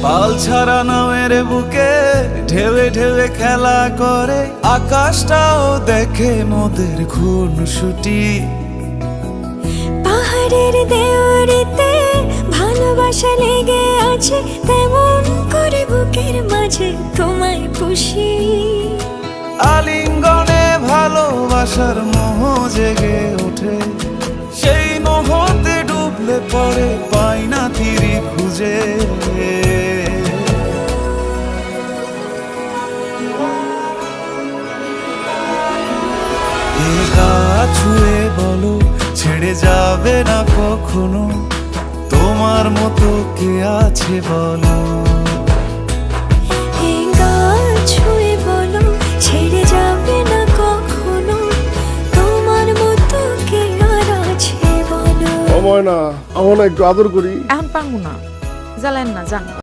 পাল ছাড়া নামের বুকে ঢেউে ঢেউে খেলা করে, আকাশটাও দেখে মোদের খুনসুটি। পাহাড়ের দেওয়ারিতে ভালোবাসা লেগে আছে, তেমন করে বুকের মাঝে তোমায় পুষি। আলিঙ্গনে ভালোবাসার মোহ জেগে ওঠে, সেই মোহতে ডুবলে পরে পাই না তীরে খুঁজে। এ গা ছুঁয়ে বলো ছেড়ে যাবে না কখনো, তোমার মতো কে আছে বলো। এই গা ছুঁয়ে বলো ছেড়ে যাবে না কখনো, তোমার মতো কে আর আছে বলো। ও ময়না, আমার না একটু আদর করি। এখন পারবো না, জ্বালেন না, জান।